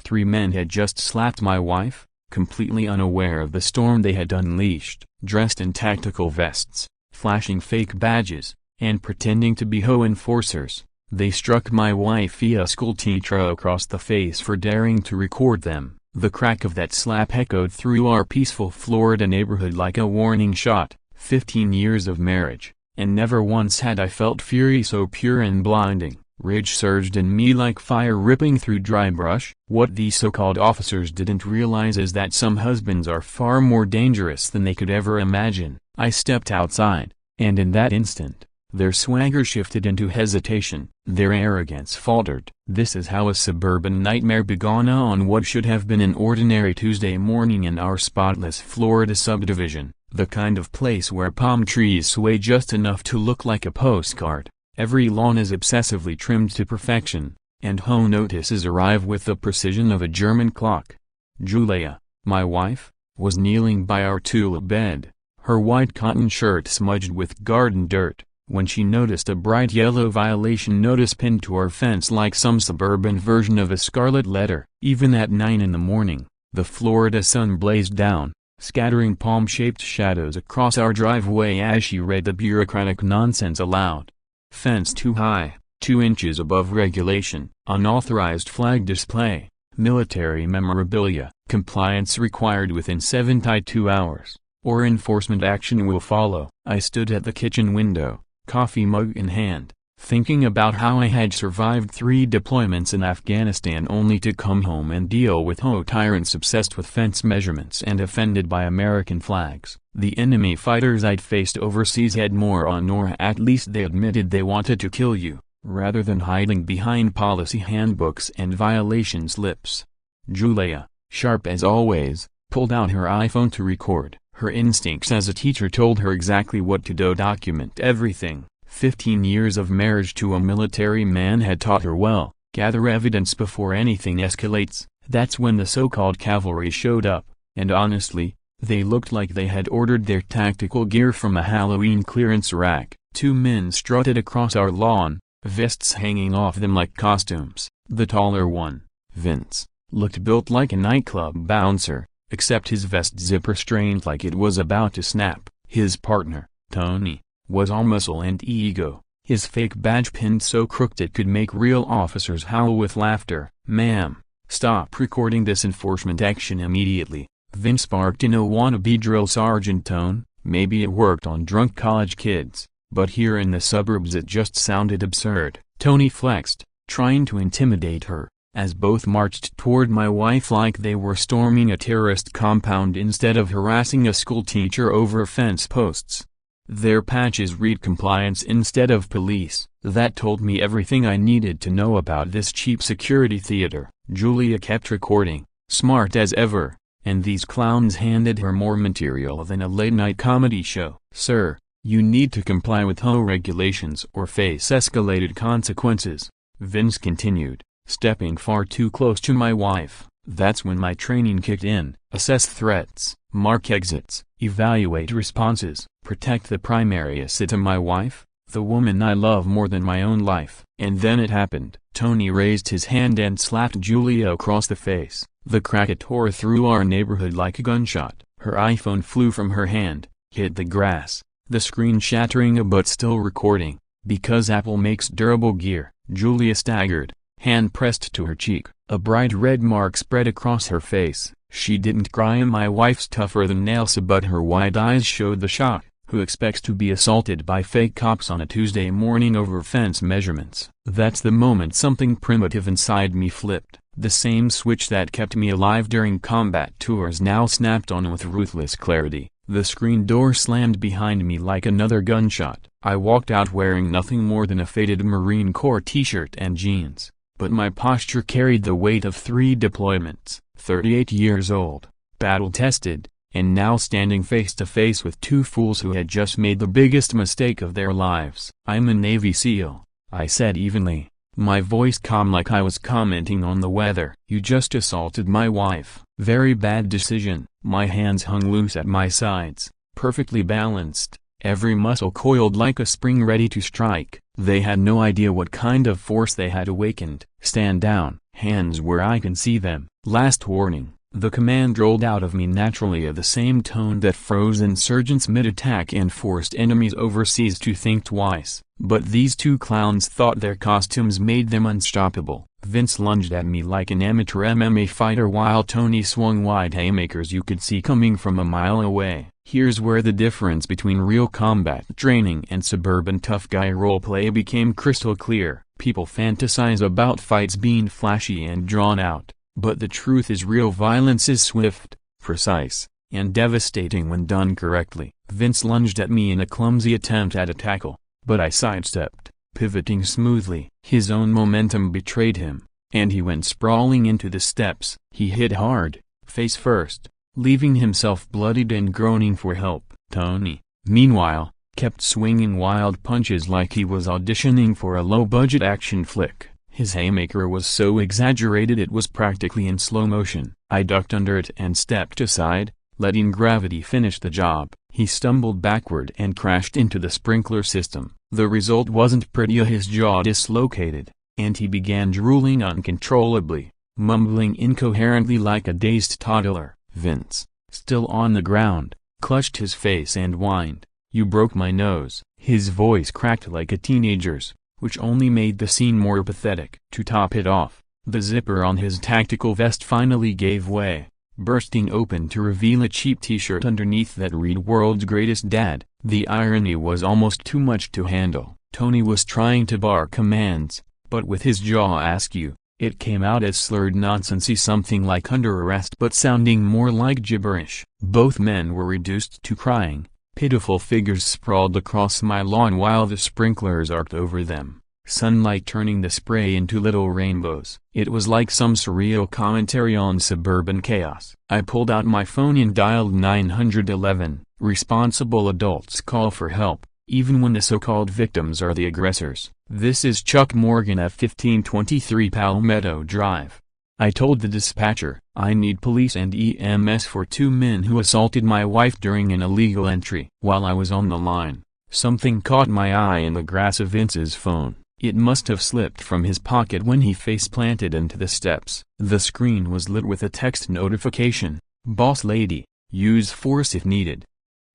3 men had just slapped my wife, completely unaware of the storm they had unleashed. Dressed in tactical vests, flashing fake badges, and pretending to be HOA enforcers, they struck my wife via schoolteacher across the face for daring to record them. The crack of that slap echoed through our peaceful Florida neighborhood like a warning shot. 15 years of marriage, and never once had I felt fury so pure and blinding. Rage surged in me like fire ripping through dry brush. What these so-called officers didn't realize is that some husbands are far more dangerous than they could ever imagine. I stepped outside, and in that instant, their swagger shifted into hesitation. Their arrogance faltered. This is how a suburban nightmare began on what should have been an ordinary Tuesday morning in our spotless Florida subdivision, the kind of place where palm trees sway just enough to look like a postcard. Every lawn is obsessively trimmed to perfection, and HOA notices arrive with the precision of a German clock. Julia, my wife, was kneeling by our tulip bed, her white cotton shirt smudged with garden dirt, when she noticed a bright yellow violation notice pinned to our fence like some suburban version of a scarlet letter. Even at 9 in the morning, the Florida sun blazed down, scattering palm-shaped shadows across our driveway as she read the bureaucratic nonsense aloud. Fence too high, 2 inches above regulation, unauthorized flag display, military memorabilia, compliance required within 72 hours, or enforcement action will follow. I stood at the kitchen window, coffee mug in hand, thinking about how I had survived 3 deployments in Afghanistan only to come home and deal with HOA tyrants obsessed with fence measurements and offended by American flags. The enemy fighters I'd faced overseas had more on, or at least they admitted they wanted to kill you, rather than hiding behind policy handbooks and violation slips. Julia, sharp as always, pulled out her iPhone to record. Her instincts as a teacher told her exactly what to do. Document everything. 15 years of marriage to a military man had taught her well. Gather evidence before anything escalates. That's when the so-called cavalry showed up, and honestly, they looked like they had ordered their tactical gear from a Halloween clearance rack. 2 men strutted across our lawn, vests hanging off them like costumes. The taller one, Vince, looked built like a nightclub bouncer, except his vest zipper strained like it was about to snap. His partner, Tony, was all muscle and ego, his fake badge pinned so crooked it could make real officers howl with laughter. "Ma'am, stop recording this enforcement action immediately," Vince barked in a wannabe drill sergeant tone. Maybe it worked on drunk college kids, but here in the suburbs it just sounded absurd. Tony flexed, trying to intimidate her, as both marched toward my wife like they were storming a terrorist compound instead of harassing a schoolteacher over fence posts. Their patches read compliance instead of police. That told me everything I needed to know about this cheap security theater. Julia kept recording, smart as ever, and these clowns handed her more material than a late-night comedy show. "Sir, you need to comply with HOA regulations or face escalated consequences," Vince continued, stepping far too close to my wife. That's when my training kicked in. Assess threats, mark exits, evaluate responses, protect the primary asset of my wife, the woman I love more than my own life. And then it happened. Tony raised his hand and slapped Julia across the face. The crack tore through our neighborhood like a gunshot. Her iPhone flew from her hand, hit the grass, the screen shattering but still recording. Because Apple makes durable gear, Julia staggered, hand pressed to her cheek. A bright red mark spread across her face. She didn't cry. My wife's tougher than nails, but her wide eyes showed the shock. Who expects to be assaulted by fake cops on a Tuesday morning over fence measurements? That's the moment something primitive inside me flipped. The same switch that kept me alive during combat tours now snapped on with ruthless clarity. The screen door slammed behind me like another gunshot. I walked out wearing nothing more than a faded Marine Corps t-shirt and jeans. But my posture carried the weight of 3 deployments. 38 years old, battle-tested, and now standing face to face with 2 fools who had just made the biggest mistake of their lives. "I'm a Navy SEAL," I said evenly, my voice calm like I was commenting on the weather. "You just assaulted my wife." "Very bad decision." My hands hung loose at my sides, perfectly balanced, every muscle coiled like a spring ready to strike. They had no idea what kind of force they had awakened. "Stand down." "Hands where I can see them." Last warning. The command rolled out of me naturally of the same tone that froze insurgents mid-attack and forced enemies overseas to think twice. But these two clowns thought their costumes made them unstoppable. Vince lunged at me like an amateur MMA fighter while Tony swung wide haymakers you could see coming from a mile away. Here's where the difference between real combat training and suburban tough guy roleplay became crystal clear. People fantasize about fights being flashy and drawn out. But the truth is real violence is swift, precise, and devastating when done correctly. Vince lunged at me in a clumsy attempt at a tackle, but I sidestepped, pivoting smoothly. His own momentum betrayed him, and he went sprawling into the steps. He hit hard, face first, leaving himself bloodied and groaning for help. Tony, meanwhile, kept swinging wild punches like he was auditioning for a low-budget action flick. His haymaker was so exaggerated it was practically in slow motion. I ducked under it and stepped aside, letting gravity finish the job. He stumbled backward and crashed into the sprinkler system. The result wasn't pretty. His jaw dislocated, and he began drooling uncontrollably, mumbling incoherently like a dazed toddler. Vince, still on the ground, clutched his face and whined, "You broke my nose." His voice cracked like a teenager's, which only made the scene more pathetic. To top it off, the zipper on his tactical vest finally gave way, bursting open to reveal a cheap t-shirt underneath that read "World's Greatest Dad." The irony was almost too much to handle. Tony was trying to bar commands, but with his jaw askew, it came out as slurred nonsensey, something like "under arrest" but sounding more like gibberish. Both men were reduced to crying. Pitiful figures sprawled across my lawn while the sprinklers arced over them, sunlight turning the spray into little rainbows. It was like some surreal commentary on suburban chaos. I pulled out my phone and dialed 911. Responsible adults call for help, even when the so-called victims are the aggressors. This is Chuck Morgan at 1523 Palmetto Drive. I told the dispatcher, "I need police and EMS for two men who assaulted my wife during an illegal entry." While I was on the line, something caught my eye in the grass of Vince's phone. It must have slipped from his pocket when he face-planted into the steps. The screen was lit with a text notification, "Boss lady, use force if needed."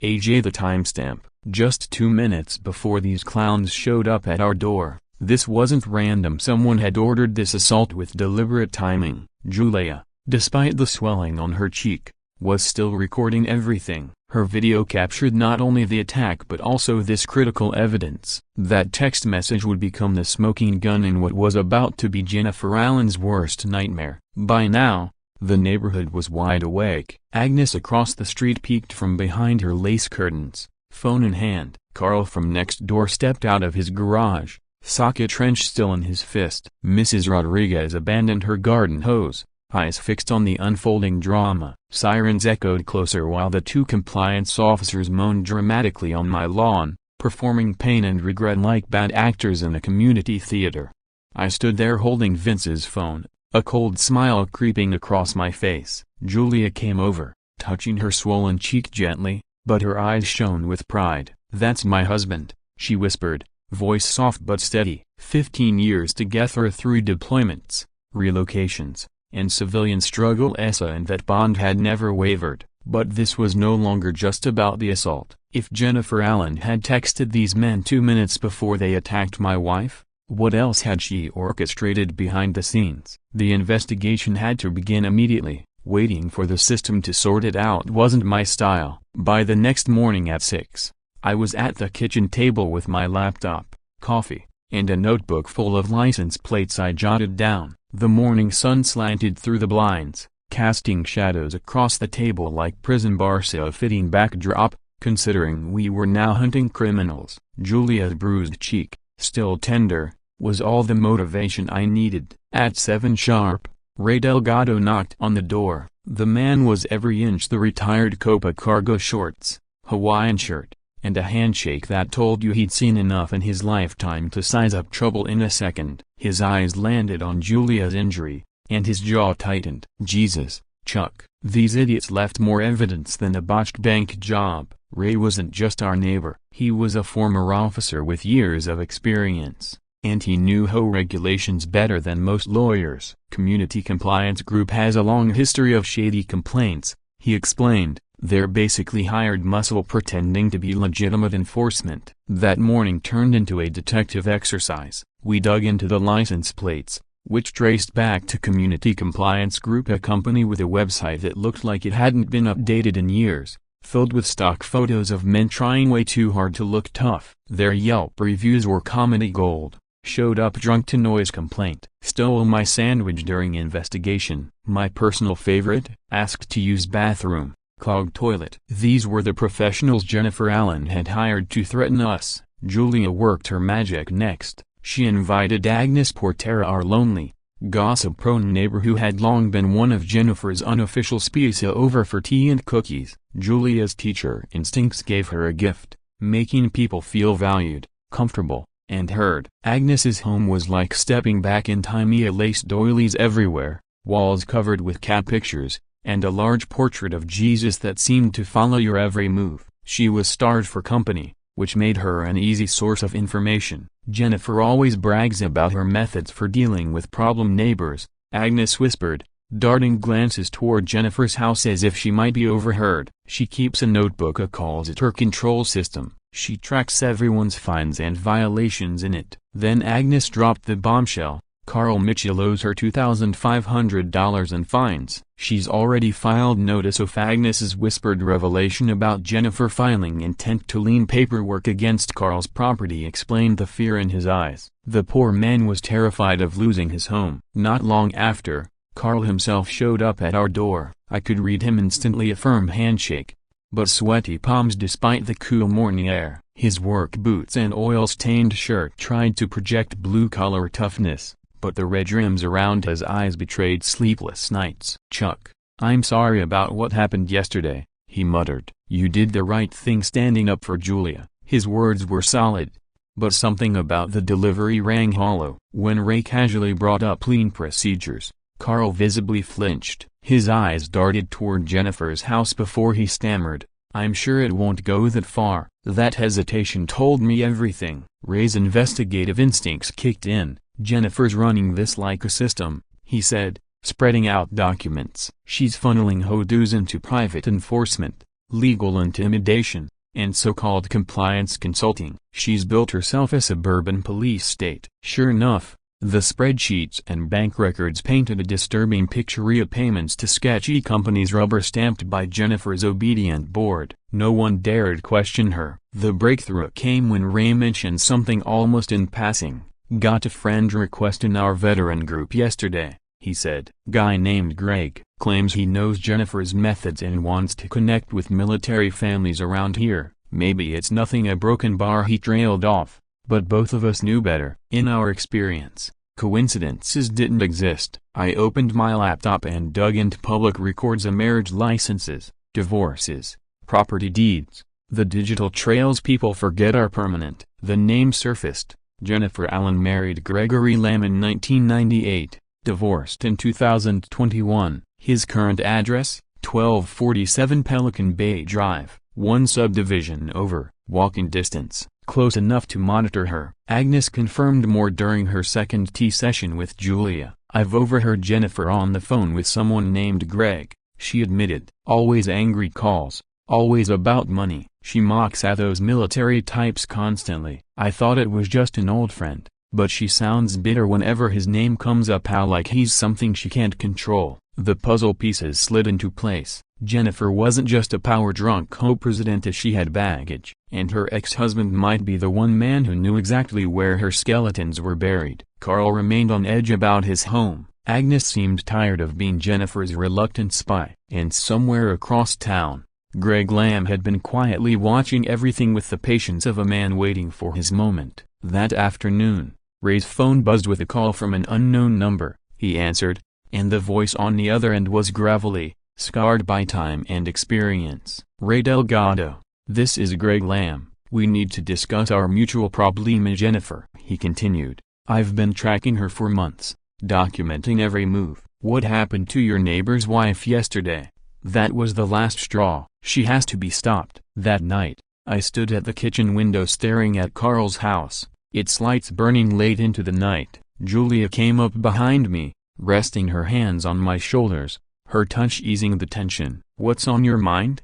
AJ the timestamp, just 2 minutes before these clowns showed up at our door. This wasn't random. Someone had ordered this assault with deliberate timing. Julia, despite the swelling on her cheek, was still recording everything. Her video captured not only the attack but also this critical evidence. That text message would become the smoking gun in what was about to be Jennifer Allen's worst nightmare. By now, the neighborhood was wide awake. Agnes across the street peeked from behind her lace curtains, phone in hand. Carl from next door stepped out of his garage, socket wrench still in his fist. Mrs. Rodriguez abandoned her garden hose, eyes fixed on the unfolding drama. Sirens echoed closer while the two compliance officers moaned dramatically on my lawn, performing pain and regret like bad actors in a community theater. I stood there holding Vince's phone, a cold smile creeping across my face. Julia came over, touching her swollen cheek gently, but her eyes shone with pride. "That's my husband," she whispered, voice soft but steady. 15 years together through deployments, relocations, and civilian struggle. Essa and that bond had never wavered. But this was no longer just about the assault. If Jennifer Allen had texted these men 2 minutes before they attacked my wife, what else had she orchestrated behind the scenes? The investigation had to begin immediately. Waiting for the system to sort it out wasn't my style. By the next morning at 6, I was at the kitchen table with my laptop, coffee, and a notebook full of license plates I jotted down. The morning sun slanted through the blinds, casting shadows across the table like prison bars, a fitting backdrop, considering we were now hunting criminals. Julia's bruised cheek, still tender, was all the motivation I needed. At 7 sharp, Ray Delgado knocked on the door. The man was every inch the retired Copa cargo shorts, Hawaiian shirt, and a handshake that told you he'd seen enough in his lifetime to size up trouble in a second. His eyes landed on Julia's injury, and his jaw tightened. "Jesus, Chuck, these idiots left more evidence than a botched bank job." Ray wasn't just our neighbor. He was a former officer with years of experience. and he knew HOA regulations better than most lawyers. Community Compliance Group has a long history of shady complaints, he explained. They're basically hired muscle pretending to be legitimate enforcement. That morning turned into a detective exercise. We dug into the license plates, which traced back to Community Compliance Group, a company with a website that looked like it hadn't been updated in years, filled with stock photos of men trying way too hard to look tough. Their Yelp reviews were comedy gold. Showed up drunk to noise complaint. Stole my sandwich during investigation. My personal favorite, asked to use bathroom. Clogged toilet. These were the professionals Jennifer Allen had hired to threaten us. Julia worked her magic next. She invited Agnes Portera, our lonely, gossip-prone neighbor who had long been one of Jennifer's unofficial spies, over for tea and cookies. Julia's teacher instincts gave her a gift, making people feel valued, comfortable, and heard. Agnes's home was like stepping back in time. Lace doilies everywhere, walls covered with cat pictures, and a large portrait of Jesus that seemed to follow your every move. She was starved for company, which made her an easy source of information. Jennifer always brags about her methods for dealing with problem neighbors, Agnes whispered, darting glances toward Jennifer's house as if she might be overheard. She keeps a notebook, calls it her control system. She tracks everyone's fines and violations in it. Then Agnes dropped the bombshell. Carl Mitchell owes her $2,500 in fines. She's already filed notice of Agnes's whispered revelation about Jennifer filing intent to lien paperwork against Carl's property explained the fear in his eyes. The poor man was terrified of losing his home. Not long after, Carl himself showed up at our door. I could read him instantly, a firm handshake, but sweaty palms despite the cool morning air. His work boots and oil-stained shirt tried to project blue-collar toughness, but the red rims around his eyes betrayed sleepless nights. "Chuck, I'm sorry about what happened yesterday," he muttered. "You did the right thing standing up for Julia." His words were solid, but something about the delivery rang hollow. When Ray casually brought up lien procedures, Carl visibly flinched. His eyes darted toward Jennifer's house before he stammered, "I'm sure it won't go that far." That hesitation told me everything. Ray's investigative instincts kicked in. "Jennifer's running this like a system," he said, spreading out documents. "She's funneling HOA dues into private enforcement, legal intimidation, and so-called compliance consulting. She's built herself a suburban police state." Sure enough, the spreadsheets and bank records painted a disturbing picture. Payments to sketchy companies rubber-stamped by Jennifer's obedient board. No one dared question her. The breakthrough came when Ray mentioned something almost in passing. "Got a friend request in our veteran group yesterday," he said. "Guy named Greg. Claims he knows Jennifer's methods and wants to connect with military families around here. Maybe it's nothing, a broken bar," he trailed off. But both of us knew better. In our experience, coincidences didn't exist. I opened my laptop and dug into public records, marriage licenses, divorces, property deeds. The digital trails people forget are permanent. The name surfaced. Jennifer Allen married Gregory Lamb in 1998, divorced in 2021. His current address, 1247 Pelican Bay Drive, one subdivision over, walking distance, close enough to monitor her. Agnes confirmed more during her second tea session with Julia. "I've overheard Jennifer on the phone with someone named Greg," she admitted. "Always angry calls, always about money. She mocks at those military types constantly. I thought it was just an old friend, but she sounds bitter whenever his name comes up, how like he's something she can't control." The puzzle pieces slid into place. Jennifer wasn't just a power-drunk co-president, she had baggage, and her ex-husband might be the one man who knew exactly where her skeletons were buried. Carl remained on edge about his home. Agnes seemed tired of being Jennifer's reluctant spy. And somewhere across town, Greg Lamb had been quietly watching everything with the patience of a man waiting for his moment. That afternoon, Ray's phone buzzed with a call from an unknown number. He answered, and the voice on the other end was gravelly, scarred by time and experience. "Ray Delgado, this is Greg Lamb. We need to discuss our mutual problem, Jennifer," he continued. "I've been tracking her for months, documenting every move. What happened to your neighbor's wife yesterday? That was the last straw. She has to be stopped." That night, I stood at the kitchen window staring at Carl's house. its lights burning late into the night. Julia came up behind me, resting her hands on my shoulders, her touch easing the tension. "What's on your mind?"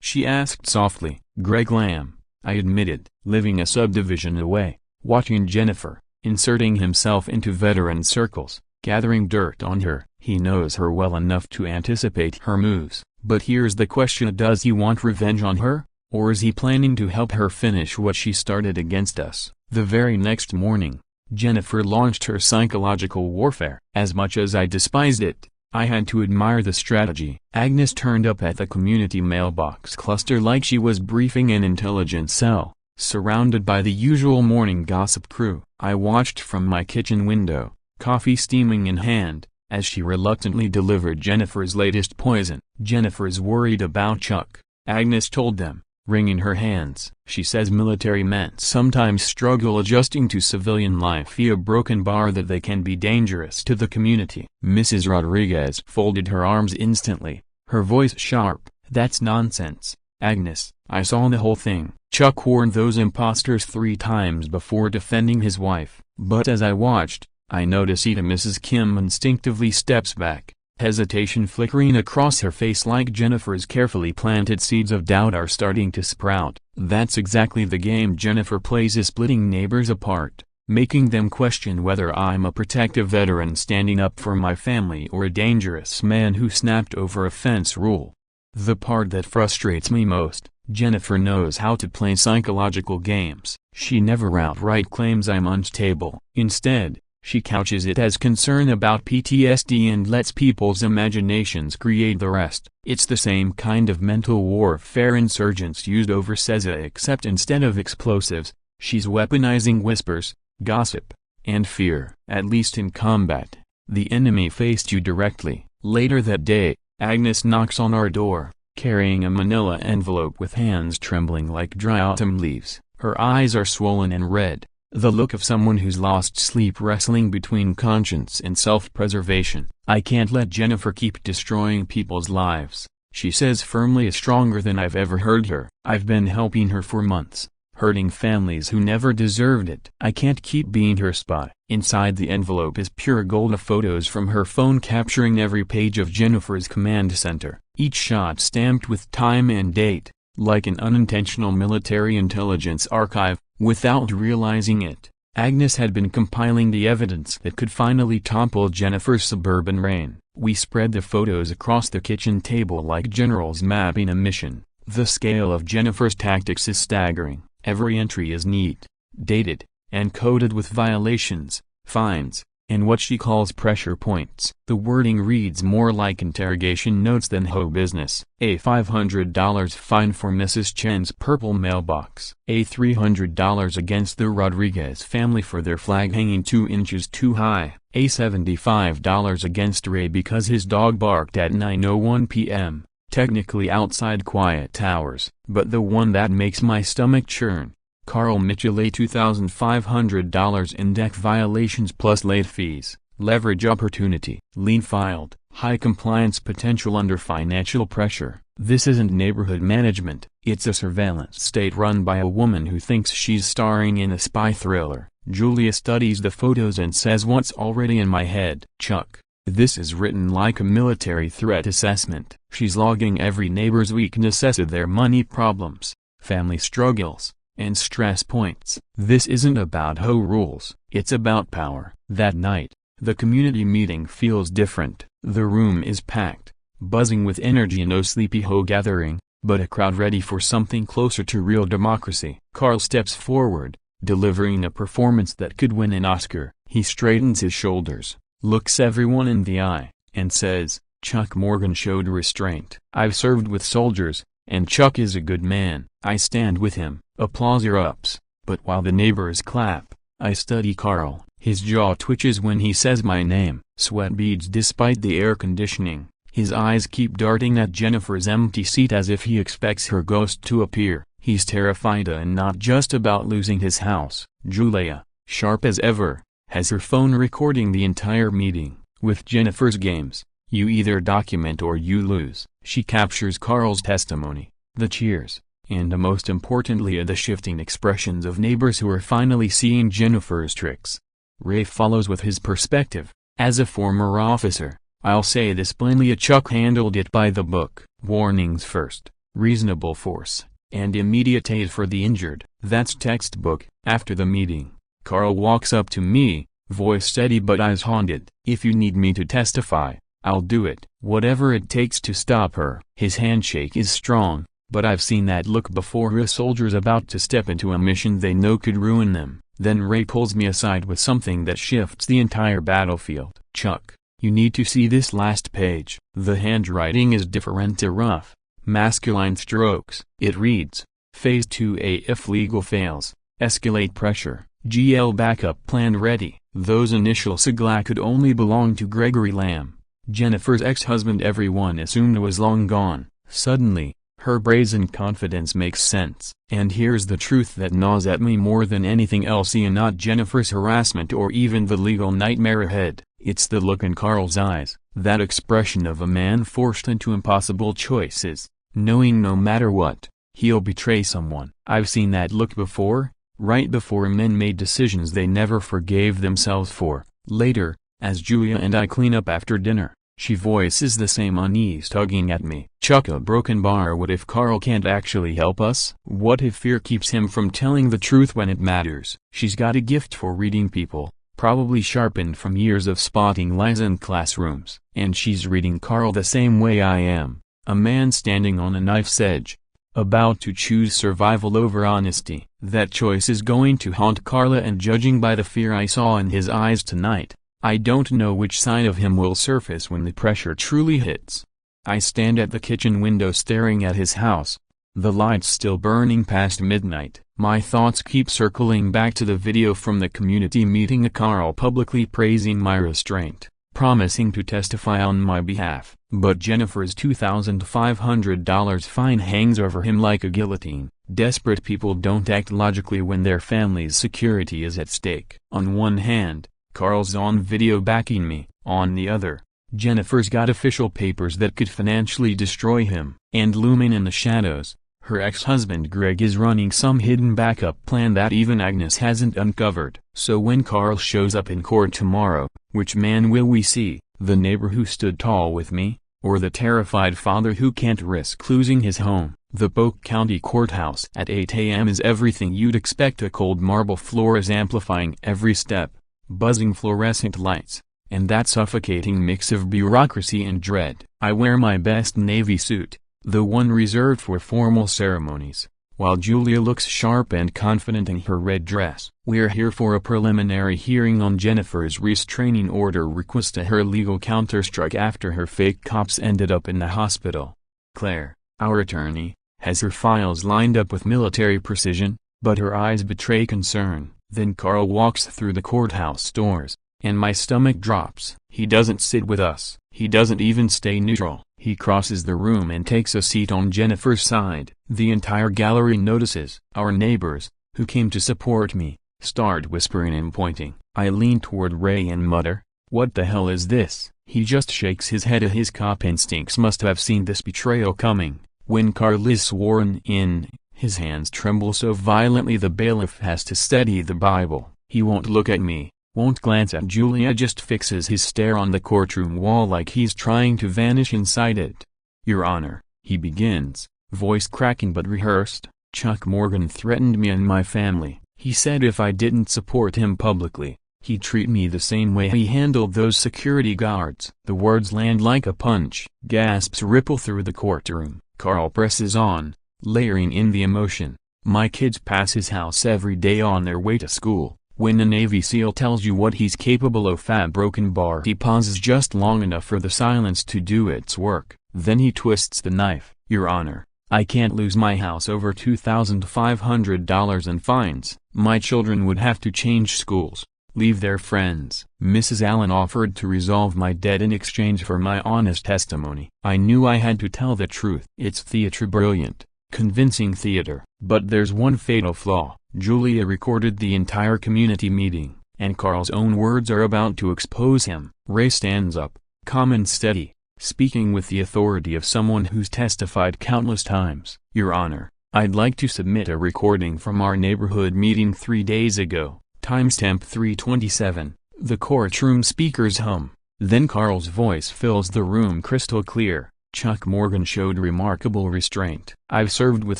she asked softly. "Greg Lamb," I admitted, living a subdivision away, watching Jennifer, inserting himself into veteran circles, gathering dirt on her. He knows her well enough to anticipate her moves. But here's the question: does he want revenge on her? Or is he planning to help her finish what she started against us? The very next morning, Jennifer launched her psychological warfare. As much as I despised it, I had to admire the strategy. Agnes turned up at the community mailbox cluster like she was briefing an intelligence cell, surrounded by the usual morning gossip crew. I watched from my kitchen window, coffee steaming in hand, as she reluctantly delivered Jennifer's latest poison. "Jennifer's worried about Chuck," Agnes told them, wringing her hands. "She says military men sometimes struggle adjusting to civilian life via broken bar, that they can be dangerous to the community." Mrs. Rodriguez folded her arms instantly, her voice sharp. "That's nonsense, Agnes. I saw the whole thing. Chuck warned those imposters 3 times before defending his wife." But as I watched, I noticed Mrs. Kim instinctively steps back, hesitation flickering across her face like Jennifer's carefully planted seeds of doubt are starting to sprout. That's exactly the game Jennifer plays, is splitting neighbors apart, making them question whether I'm a protective veteran standing up for my family or a dangerous man who snapped over a fence rule. The part that frustrates me most, Jennifer knows how to play psychological games. She never outright claims I'm unstable. Instead, she couches it as concern about PTSD and lets people's imaginations create the rest. It's the same kind of mental warfare insurgents used over Cesar, except instead of explosives, she's weaponizing whispers, gossip, and fear. At least in combat, the enemy faced you directly. Later that day, Agnes knocks on our door, carrying a manila envelope with hands trembling like dry autumn leaves. Her eyes are swollen and red, the look of someone who's lost sleep wrestling between conscience and self-preservation. "I can't let Jennifer keep destroying people's lives," she says firmly, stronger than I've ever heard her. "I've been helping her for months, hurting families who never deserved it. I can't keep being her spy." Inside the envelope is pure gold of photos from her phone capturing every page of Jennifer's command center, each shot stamped with time and date, like an unintentional military intelligence archive. Without realizing it, Agnes had been compiling the evidence that could finally topple Jennifer's suburban reign. We spread the photos across the kitchen table like generals mapping a mission. The scale of Jennifer's tactics is staggering. Every entry is neat, dated, and coded with violations, fines, and what she calls pressure points. The wording reads more like interrogation notes than HOA business. A $500 fine for Mrs. Chen's purple mailbox. A $300 against the Rodriguez family for their flag hanging 2 inches too high. A $75 against Ray because his dog barked at 9:01 p.m., technically outside quiet hours. But the one that makes my stomach churn: Carl Mitchell, a $2,500 in deck violations plus late fees. Leverage opportunity. Lien filed. High compliance potential under financial pressure. This isn't neighborhood management, it's a surveillance state run by a woman who thinks she's starring in a spy thriller. Julia studies the photos and says, "What's already in my head?" Chuck. This is written like a military threat assessment. She's logging every neighbor's weaknesses, their money problems, family struggles, and stress points. This isn't about HOA rules, it's about power. That night, the community meeting feels different. The room is packed, buzzing with energy. No sleepy HOA gathering, but a crowd ready for something closer to real democracy. Carl steps forward, delivering a performance that could win an Oscar. He straightens his shoulders, looks everyone in the eye, and says, "Chuck Morgan showed restraint. I've served with soldiers, and Chuck is a good man. I stand with him." Applause erupts, but while the neighbors clap, I study Carl. His jaw twitches when he says my name. Sweat beads despite the air conditioning. His eyes keep darting at Jennifer's empty seat as if he expects her ghost to appear. He's terrified, and not just about losing his house. Julia, sharp as ever, has her phone recording the entire meeting. With Jennifer's games, you either document or you lose. She captures Carl's testimony, the cheers, and most importantly the shifting expressions of neighbors who are finally seeing Jennifer's tricks. Ray follows with his perspective. As a former officer, I'll say this plainly: Chuck handled it by the book. Warnings first, reasonable force, and immediate aid for the injured. That's textbook. After the meeting, Carl walks up to me, voice steady but eyes haunted. If you need me to testify, I'll do it. Whatever it takes to stop her. His handshake is strong, but I've seen that look before with soldiers about to step into a mission they know could ruin them. Then Ray pulls me aside with something that shifts the entire battlefield. Chuck, you need to see this last page. The handwriting is different, rough, masculine strokes. It reads, Phase 2A: if legal fails, escalate pressure, GL backup plan ready. Those initials SIGLA could only belong to Gregory Lamb, Jennifer's ex-husband everyone assumed was long gone. Suddenly, her brazen confidence makes sense. And here's the truth that gnaws at me more than anything else: not Jennifer's harassment or even the legal nightmare ahead. It's the look in Carl's eyes, that expression of a man forced into impossible choices, knowing no matter what, he'll betray someone. I've seen that look before, right before men made decisions they never forgave themselves for. Later, as Julia and I clean up after dinner, she voices the same unease tugging at me. Chuck, a broken bar. What if Carl can't actually help us? What if fear keeps him from telling the truth when it matters? She's got a gift for reading people, probably sharpened from years of spotting lies in classrooms. And she's reading Carl the same way I am, a man standing on a knife's edge, about to choose survival over honesty. That choice is going to haunt Carla, and judging by the fear I saw in his eyes tonight, I don't know which side of him will surface when the pressure truly hits. I stand at the kitchen window staring at his house, the lights still burning past midnight. My thoughts keep circling back to the video from the community meeting, Carl publicly praising my restraint, promising to testify on my behalf. But Jennifer's $2,500 fine hangs over him like a guillotine. Desperate people don't act logically when their family's security is at stake. On one hand, Carl's on video backing me. On the other, Jennifer's got official papers that could financially destroy him. And looming in the shadows, her ex-husband Greg is running some hidden backup plan that even Agnes hasn't uncovered. So when Carl shows up in court tomorrow, which man will we see? The neighbor who stood tall with me, or the terrified father who can't risk losing his home? The Polk County Courthouse at 8 a.m. is everything you'd expect. A cold marble floor is amplifying every step, buzzing fluorescent lights, and that suffocating mix of bureaucracy and dread. I wear my best navy suit, the one reserved for formal ceremonies, while Julia looks sharp and confident in her red dress. We're here for a preliminary hearing on Jennifer's restraining order request, her legal counterstrike after her fake cops ended up in the hospital. Claire, our attorney, has her files lined up with military precision, but her eyes betray concern. Then Carl walks through the courthouse doors, and my stomach drops. He doesn't sit with us. He doesn't even stay neutral. He crosses the room and takes a seat on Jennifer's side. The entire gallery notices. Our neighbors, who came to support me, start whispering and pointing. I lean toward Ray and mutter, "What the hell is this?" He just shakes his head. His cop instincts must have seen this betrayal coming. When Carl is sworn in, his hands tremble so violently the bailiff has to steady the Bible. He won't look at me, won't glance at Julia, just fixes his stare on the courtroom wall like he's trying to vanish inside it. "Your Honor," he begins, voice cracking but rehearsed, "Chuck Morgan threatened me and my family. He said if I didn't support him publicly, he'd treat me the same way he handled those security guards." The words land like a punch. Gasps ripple through the courtroom. Carl presses on, layering in the emotion. "My kids pass his house every day on their way to school. When a Navy SEAL tells you what he's capable of," a broken bar. He pauses just long enough for the silence to do its work. Then he twists the knife. "Your Honor, I can't lose my house over $2,500 in fines. My children would have to change schools, leave their friends. Mrs. Allen offered to resolve my debt in exchange for my honest testimony. I knew I had to tell the truth." It's theater, brilliant, convincing theater. But there's one fatal flaw. Julia recorded the entire community meeting, and Carl's own words are about to expose him. Ray stands up, calm and steady, speaking with the authority of someone who's testified countless times. "Your Honor, I'd like to submit a recording from our neighborhood meeting 3 days ago, timestamp 3:27. The courtroom speakers hum. Then Carl's voice fills the room crystal clear. Chuck Morgan showed remarkable restraint. I've served with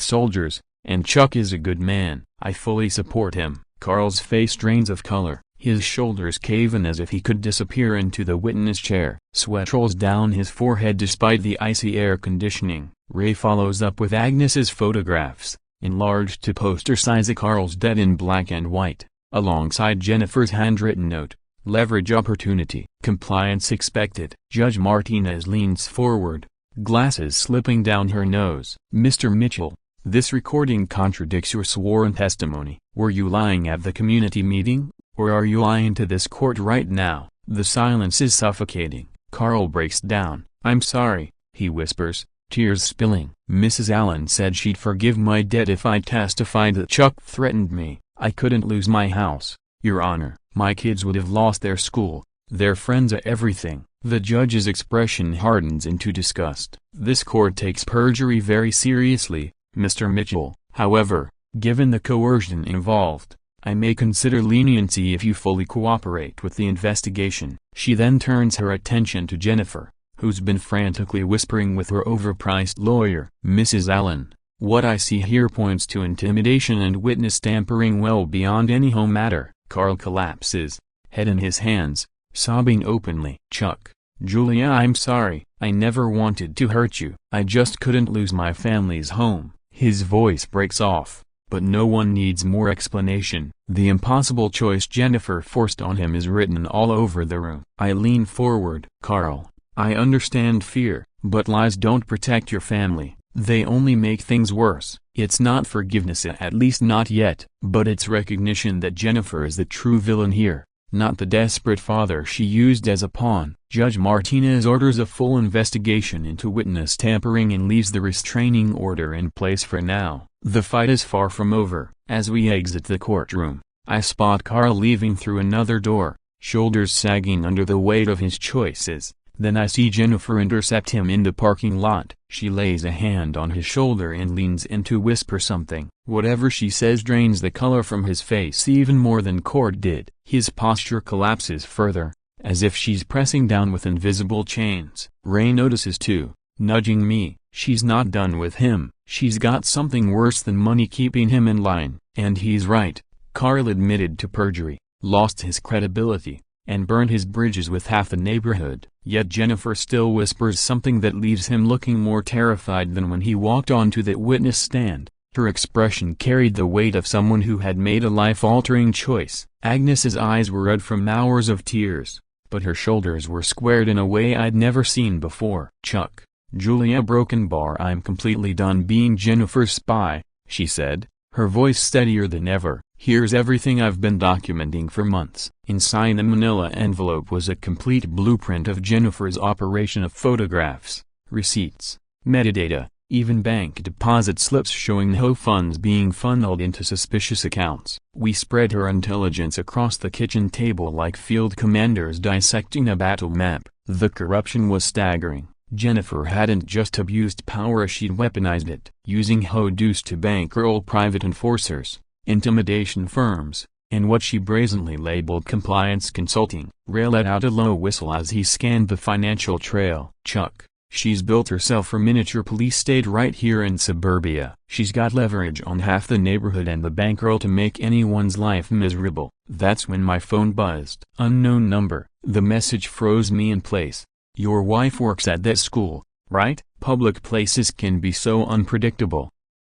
soldiers, and Chuck is a good man. I fully support him. Carl's face drains of color. His shoulders cave in as if he could disappear into the witness chair. Sweat rolls down his forehead despite the icy air conditioning. Ray follows up with Agnes's photographs, enlarged to poster size of Carl's dead in black and white, alongside Jennifer's handwritten note. Leverage opportunity. Compliance expected. Judge Martinez leans forward, glasses slipping down her nose. Mr. Mitchell, this recording contradicts your sworn testimony. Were you lying at the community meeting, or are you lying to this court right now? The silence is suffocating. Carl breaks down. I'm sorry, he whispers, tears spilling. Mrs. Allen said she'd forgive my debt if I testified that Chuck threatened me. I couldn't lose my house, Your Honor. My kids would have lost their school, their friends, everything. The judge's expression hardens into disgust. This court takes perjury very seriously, Mr. Mitchell. However, given the coercion involved, I may consider leniency if you fully cooperate with the investigation. She then turns her attention to Jennifer, who's been frantically whispering with her overpriced lawyer. Mrs. Allen, what I see here points to intimidation and witness tampering well beyond any home matter. Carl collapses, head in his hands, sobbing openly. Chuck, Julia, I'm sorry. I never wanted to hurt you. I just couldn't lose my family's home. His voice breaks off, but no one needs more explanation. The impossible choice Jennifer forced on him is written all over the room. I lean forward. Carl, I understand fear, but lies don't protect your family. They only make things worse. It's not forgiveness, at least not yet, but it's recognition that Jennifer is the true villain here, not the desperate father she used as a pawn. Judge Martinez orders a full investigation into witness tampering and leaves the restraining order in place for now. The fight is far from over. As we exit the courtroom, I spot Carl leaving through another door, shoulders sagging under the weight of his choices. Then I see Jennifer intercept him in the parking lot. She lays a hand on his shoulder and leans in to whisper something. Whatever she says drains the color from his face even more than Cord did. His posture collapses further, as if she's pressing down with invisible chains. Ray notices too, nudging me. She's not done with him. She's got something worse than money keeping him in line. And he's right. Carl admitted to perjury, lost his credibility, and burned his bridges with half the neighborhood. Yet Jennifer still whispers something that leaves him looking more terrified than when he walked onto that witness stand. Her expression carried the weight of someone who had made a life-altering choice. Agnes's eyes were red from hours of tears, but her shoulders were squared in a way I'd never seen before. Chuck, Julia broken bar. I'm completely done being Jennifer's spy, she said, her voice steadier than ever. Here's everything I've been documenting for months. Inside the manila envelope was a complete blueprint of Jennifer's operation of photographs, receipts, metadata, even bank deposit slips showing HOA funds being funneled into suspicious accounts. We spread her intelligence across the kitchen table like field commanders dissecting a battle map. The corruption was staggering. Jennifer hadn't just abused power, she'd weaponized it, using HOA dues to bankroll private enforcers, intimidation firms, and what she brazenly labeled compliance consulting. Ray let out a low whistle as he scanned the financial trail. Chuck, she's built herself a miniature police state right here in suburbia. She's got leverage on half the neighborhood and the bankroll to make anyone's life miserable. That's when my phone buzzed. Unknown number. The message froze me in place. Your wife works at that school, right? Public places can be so unpredictable.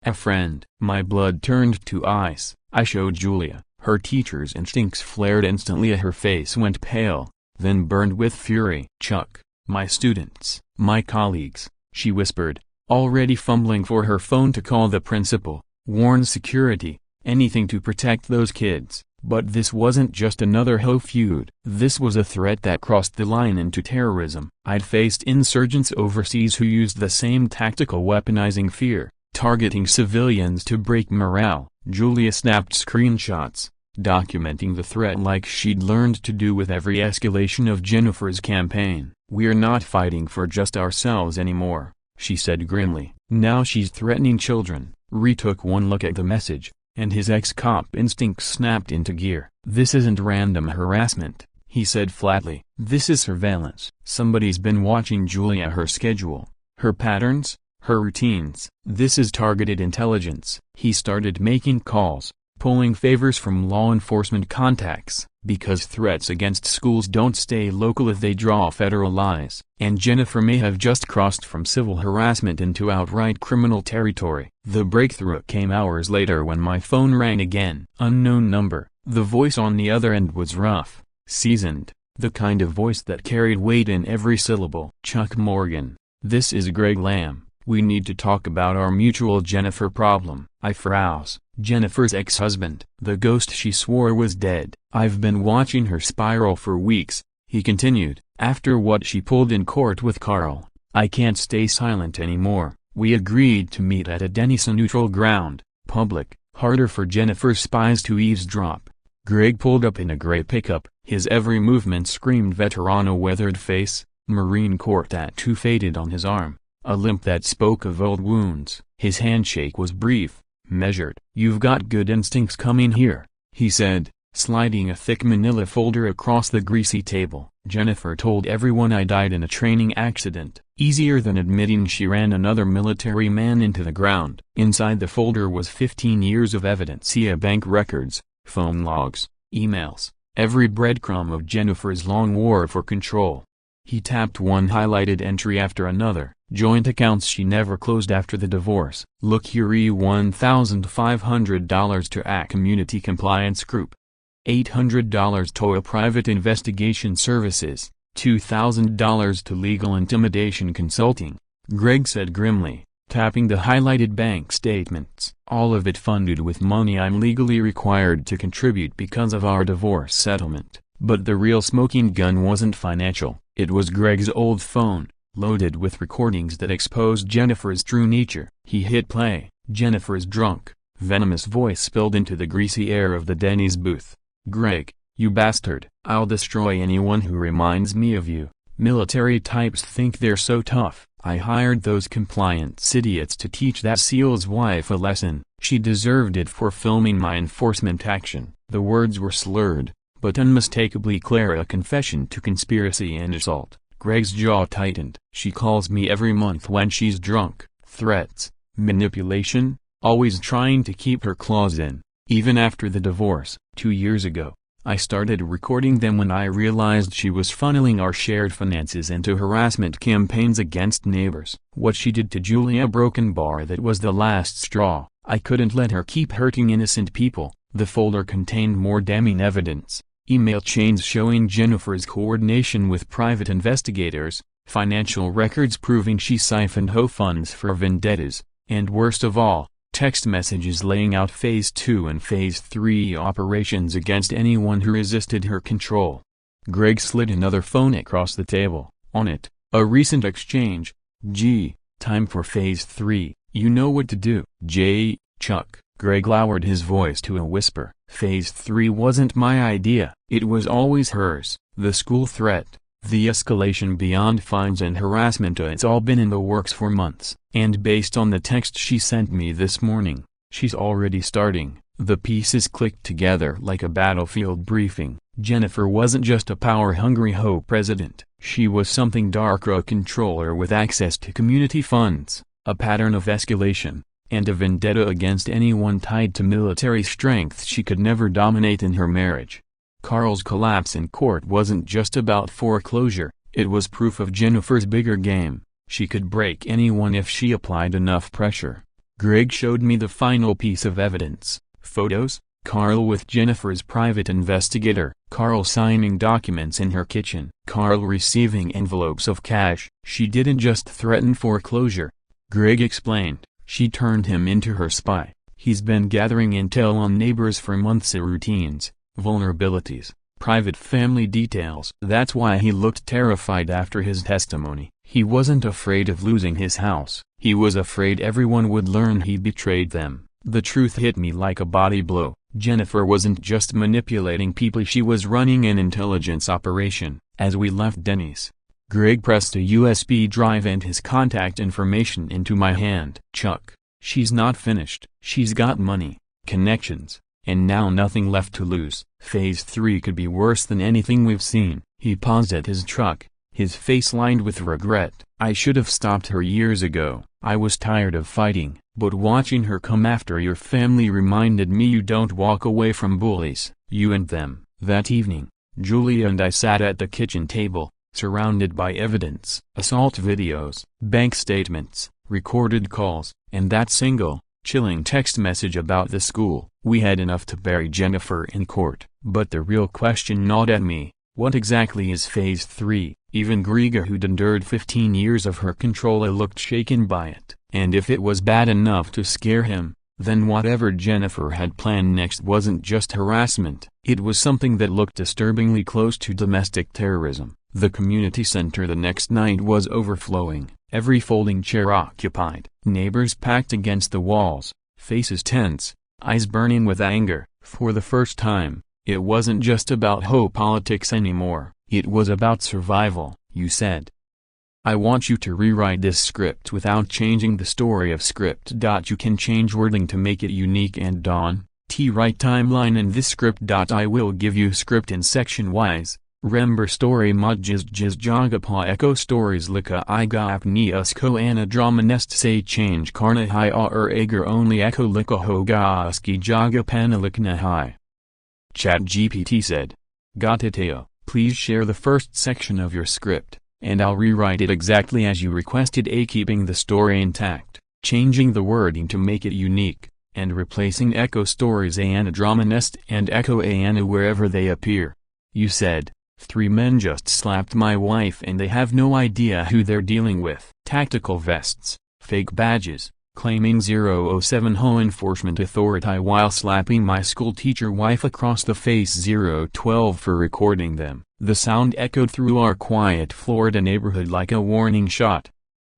A friend. My blood turned to ice. I showed Julia. Her teacher's instincts flared instantly. Her face went pale, then burned with fury. Chuck, my students, my colleagues, she whispered, already fumbling for her phone to call the principal. Warn security, anything to protect those kids. But this wasn't just another HOA feud. This was a threat that crossed the line into terrorism. I'd faced insurgents overseas who used the same tactical, weaponizing fear, targeting civilians to break morale. Julia snapped screenshots, documenting the threat like she'd learned to do with every escalation of Jennifer's campaign. We're not fighting for just ourselves anymore, she said grimly. Now she's threatening children, Retook one look at the message, and his ex-cop instincts snapped into gear. "This isn't random harassment," he said flatly. "This is surveillance. Somebody's been watching Julia, her schedule, her patterns, her routines. This is targeted intelligence." He started making calls, pulling favors from law enforcement contacts, because threats against schools don't stay local if they draw federal lines. And Jennifer may have just crossed from civil harassment into outright criminal territory. The breakthrough came hours later when my phone rang again. Unknown number. The voice on the other end was rough, seasoned, the kind of voice that carried weight in every syllable. "Chuck Morgan, this is Greg Lamb. We need to talk about our mutual Jennifer problem." I froze. Jennifer's ex-husband. The ghost she swore was dead. "I've been watching her spiral for weeks," he continued. "After what she pulled in court with Carl, I can't stay silent anymore. We agreed to meet at a Denny's, neutral ground, public, harder for Jennifer's spies to eavesdrop." Greg pulled up in a gray pickup. His every movement screamed veteran. A weathered face, Marine Corps tattoo faded on his arm, a limp that spoke of old wounds. His handshake was brief, measured. "You've got good instincts coming here," he said, sliding a thick manila folder across the greasy table. "Jennifer told everyone I died in a training accident." Easier than admitting she ran another military man into the ground. Inside the folder was 15 years of evidence: bank records, phone logs, emails, every breadcrumb of Jennifer's long war for control. He tapped one highlighted entry after another. Joint accounts she never closed after the divorce. "Look here, $1,500 to A Community Compliance Group. $800 to a Private Investigation Services. $2,000 to Legal Intimidation Consulting," Greg said grimly, tapping the highlighted bank statements. "All of it funded with money I'm legally required to contribute because of our divorce settlement." But the real smoking gun wasn't financial. It was Greg's old phone, loaded with recordings that exposed Jennifer's true nature. He hit play. Jennifer's drunk, venomous voice spilled into the greasy air of the Denny's booth. "Greg, you bastard. I'll destroy anyone who reminds me of you. Military types think they're so tough. I hired those compliance idiots to teach that SEAL's wife a lesson. She deserved it for filming my enforcement action." The words were slurred, but unmistakably clear, a confession to conspiracy and assault. Greg's jaw tightened. "She calls me every month when she's drunk. Threats, manipulation, always trying to keep her claws in." Even after the divorce, 2 years ago, I started recording them when I realized she was funneling our shared finances into harassment campaigns against neighbors. What she did to Julia Brokenbar, that was the last straw. I couldn't let her keep hurting innocent people. The folder contained more damning evidence. Email chains showing Jennifer's coordination with private investigators, financial records proving she siphoned HOA funds for vendettas, and worst of all, text messages laying out Phase 2 and Phase 3 operations against anyone who resisted her control. Greg slid another phone across the table. On it, a recent exchange. "Gee, time for Phase 3, you know what to do." Chuck." Greg lowered his voice to a whisper. "Phase 3 wasn't my idea. It was always hers. The school threat, the escalation beyond fines and harassment, it's all been in the works for months. And based on the text she sent me this morning, she's already starting." The pieces clicked together like a battlefield briefing. Jennifer wasn't just a power-hungry HOA president. She was something darker, a controller with access to community funds, a pattern of escalation, and a vendetta against anyone tied to military strength she could never dominate in her marriage. Carl's collapse in court wasn't just about foreclosure, it was proof of Jennifer's bigger game. She could break anyone if she applied enough pressure. Greg showed me the final piece of evidence. Photos, Carl with Jennifer's private investigator, Carl signing documents in her kitchen, Carl receiving envelopes of cash. She didn't just threaten foreclosure, Greg explained. She turned him into her spy. He's been gathering intel on neighbors for months, routines, vulnerabilities, private family details. That's why he looked terrified after his testimony. He wasn't afraid of losing his house. He was afraid everyone would learn he betrayed them. The truth hit me like a body blow. Jennifer wasn't just manipulating people, she was running an intelligence operation. As we left Denny's, Greg pressed a USB drive and his contact information into my hand. "Chuck, She's not finished. She's got money, connections, and now nothing left to lose. Phase 3 could be worse than anything we've seen. He paused at his truck, his face lined with regret. I should have stopped her years ago. I was tired of fighting. But watching her come after your family reminded me you don't walk away from bullies, you and them. That evening, Julia and I sat at the kitchen table, surrounded by evidence, assault videos, bank statements, recorded calls, and that single, chilling text message about the school. We had enough to bury Jennifer in court. But the real question gnawed at me: what exactly is Phase 3? Even Grieger, who'd endured 15 years of her control, looked shaken by it. And if it was bad enough to scare him, then whatever Jennifer had planned next wasn't just harassment. It was something that looked disturbingly close to domestic terrorism. The community center the next night was overflowing, every folding chair occupied, neighbors packed against the walls, faces tense, eyes burning with anger. For the first time, it wasn't just about HOA politics anymore, it was about survival. You said, "I want you to rewrite this script without changing the story of script. You can change wording to make it unique and write timeline in this script. I will give you script in section wise. Remember story mod jiz jagapa echo stories lika iga apni usko ana drama nest say change karna hi ager only echo lika hoga uski jaga panalikna hi." ChatGPT said, "Got it, Teo. Please share the first section of your script, and I'll rewrite it exactly as you requested, keeping the story intact, changing the wording to make it unique, and replacing echo stories ana drama nest and echo ana wherever they appear." You said, 3 men just slapped my wife and they have no idea who they're dealing with. Tactical vests, fake badges, claiming 007 HOA enforcement authority while slapping my school teacher wife across the face. 012 for recording them. The sound echoed through our quiet Florida neighborhood like a warning shot.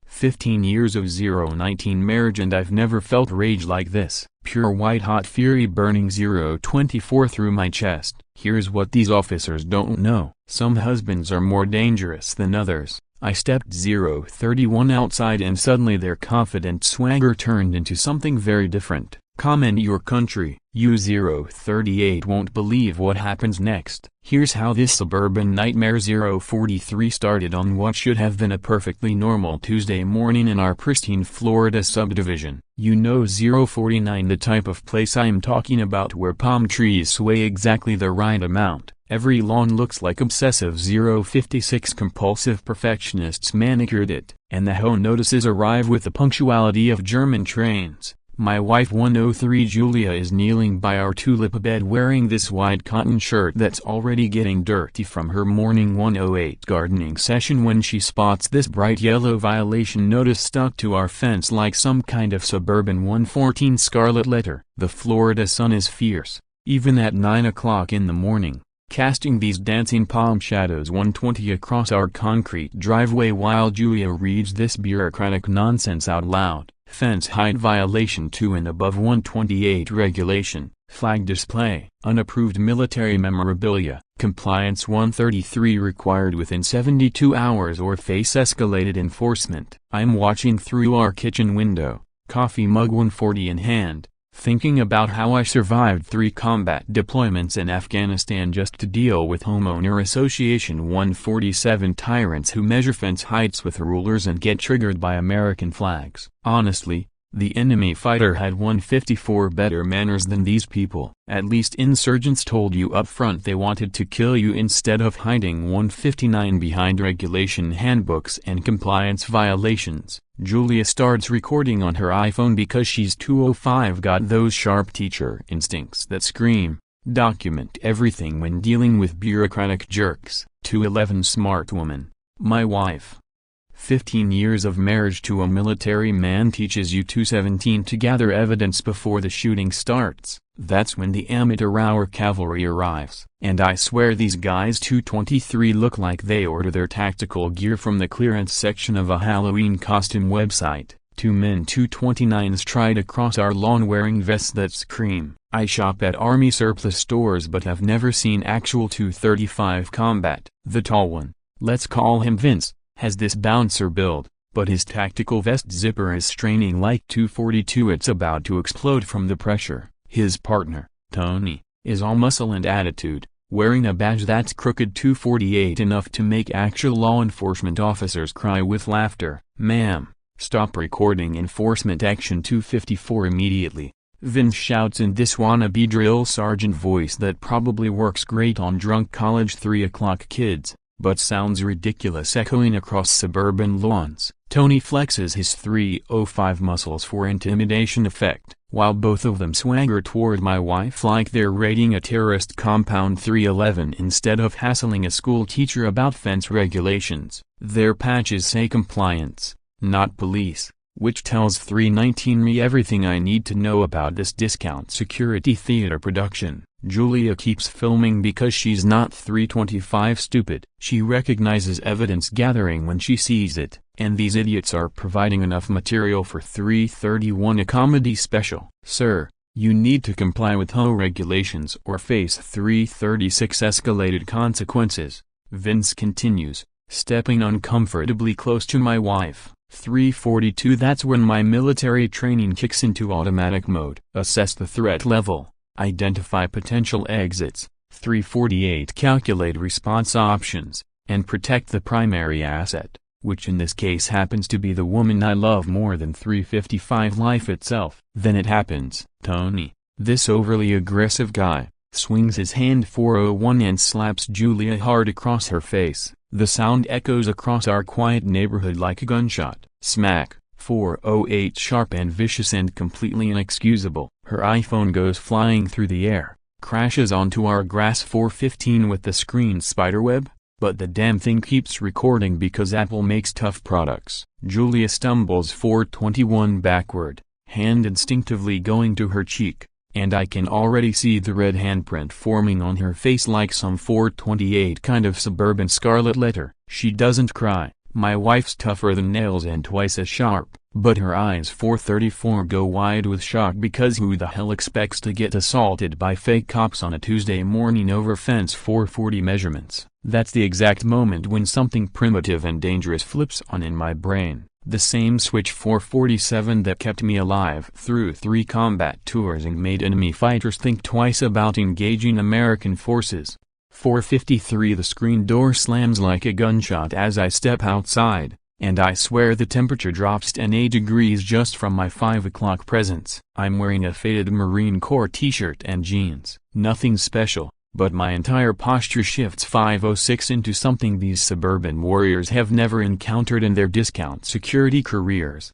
15 years of 019 marriage and I've never felt rage like this. Pure white hot fury burning. 024 through my chest. Here's what these officers don't know. Some husbands are more dangerous than others. I stepped 031 outside and suddenly their confident swagger turned into something very different. Comment your country. You 038 won't believe what happens next. Here's how this suburban nightmare. 043 started on what should have been a perfectly normal Tuesday morning in our pristine Florida subdivision. You know 049, the type of place I'm talking about, where palm trees sway exactly the right amount. Every lawn looks like obsessive. 056 compulsive perfectionists manicured it, and the HOA notices arrive with the punctuality of German trains. My wife 103 Julia is kneeling by our tulip bed wearing this wide cotton shirt that's already getting dirty from her morning 108 gardening session when she spots this bright yellow violation notice stuck to our fence like some kind of suburban 114 scarlet letter. The Florida sun is fierce, even at 9 o'clock in the morning, casting these dancing palm shadows 120 across our concrete driveway while Julia reads this bureaucratic nonsense out loud. Fence height violation 2 and above 128 regulation, flag display, unapproved military memorabilia, compliance 133 required within 72 hours or face escalated enforcement. I'm watching through our kitchen window, coffee mug 140 in hand, thinking about how I survived 3 combat deployments in Afghanistan just to deal with Homeowner Association 147 tyrants who measure fence heights with rulers and get triggered by American flags. Honestly, the enemy fighter had 154 better manners than these people. At least insurgents told you up front they wanted to kill you instead of hiding 159 behind regulation handbooks and compliance violations. Julia starts recording on her iPhone because she's 205, got those sharp teacher instincts that scream, document everything when dealing with bureaucratic jerks. 211 smart woman, my wife. 15 years of marriage to a military man teaches you 217 to gather evidence before the shooting starts. That's when the amateur hour cavalry arrives. And I swear these guys 223 look like they order their tactical gear from the clearance section of a Halloween costume website. 2 men 229s try to cross our lawn wearing vests that scream. I shop at army surplus stores but have never seen actual 235 combat. The tall one, let's call him Vince, has this bouncer build, but his tactical vest zipper is straining like 242. It's about to explode from the pressure. His partner, Tony, is all muscle and attitude, wearing a badge that's crooked 248 enough to make actual law enforcement officers cry with laughter. "Ma'am, stop recording enforcement action 254 immediately," Vince shouts in this wannabe drill sergeant voice that probably works great on drunk college 3 o'clock kids, but sounds ridiculous echoing across suburban lawns. Tony flexes his 305 muscles for intimidation effect, while both of them swagger toward my wife like they're raiding a terrorist compound. 311 instead of hassling a school teacher about fence regulations. Their patches say compliance, not police, which tells 319 me everything I need to know about this discount security theater production. Julia keeps filming because she's not 325 stupid. She recognizes evidence gathering when she sees it, and these idiots are providing enough material for 331 a comedy special. "Sir, you need to comply with HOA regulations or face 336 escalated consequences," Vince continues, stepping uncomfortably close to my wife. 342 That's when my military training kicks into automatic mode. Assess the threat level. Identify potential exits. 348 Calculate response options, and protect the primary asset, which in this case happens to be the woman I love more than 355 life itself. Then it happens. Tony, this overly aggressive guy, swings his hand 401 and slaps Julia hard across her face. The sound echoes across our quiet neighborhood like a gunshot. Smack. 408 sharp and vicious and completely inexcusable. Her iPhone goes flying through the air, crashes onto our grass. 415 with the screen spiderweb, but the damn thing keeps recording because Apple makes tough products. Julia stumbles 421 backward, hand instinctively going to her cheek, and I can already see the red handprint forming on her face like some 428 kind of suburban scarlet letter. She doesn't cry. My wife's tougher than nails and twice as sharp, but her eyes 434 go wide with shock because who the hell expects to get assaulted by fake cops on a Tuesday morning over fence 440 measurements? That's the exact moment when something primitive and dangerous flips on in my brain. The same switch 447 that kept me alive through 3 combat tours and made enemy fighters think twice about engaging American forces. 453 The screen door slams like a gunshot as I step outside, and I swear the temperature drops 10 degrees just from my 5 o'clock presence. I'm wearing a faded Marine Corps t-shirt and jeans. Nothing special, but my entire posture shifts 506 into something these suburban warriors have never encountered in their discount security careers.